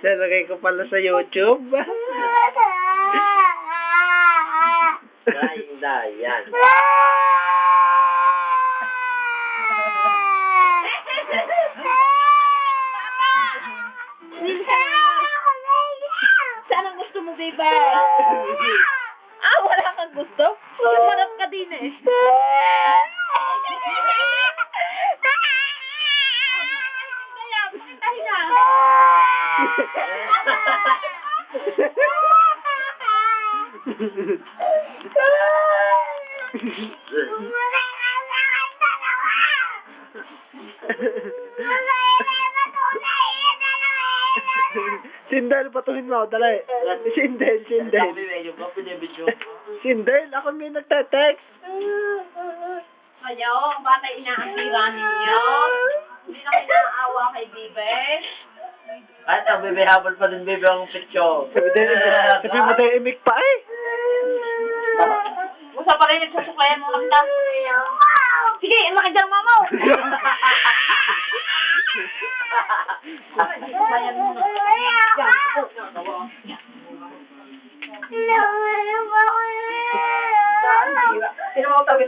Nalagay ko pala sa YouTube. Dayan. Saan ang gusto mo, baby? Ah, wala kang gusto? Sumarap ka din eh. Kaya, pakitahin na. Sindel, patuhin mo. Dala. Sindel. Sindel, ako may nagte-text. Kayo, ang bata inaasira ninyo. Hindi na kayo naaawa kay Bibe. At ang bebe habol pa dun bebe ang picture. Sabi mo tayo imik pa eh. Usa pa rin nagsusuklayan mo lang. Sige, makidang mamaw. Bayan mo na. Sino mo tawid?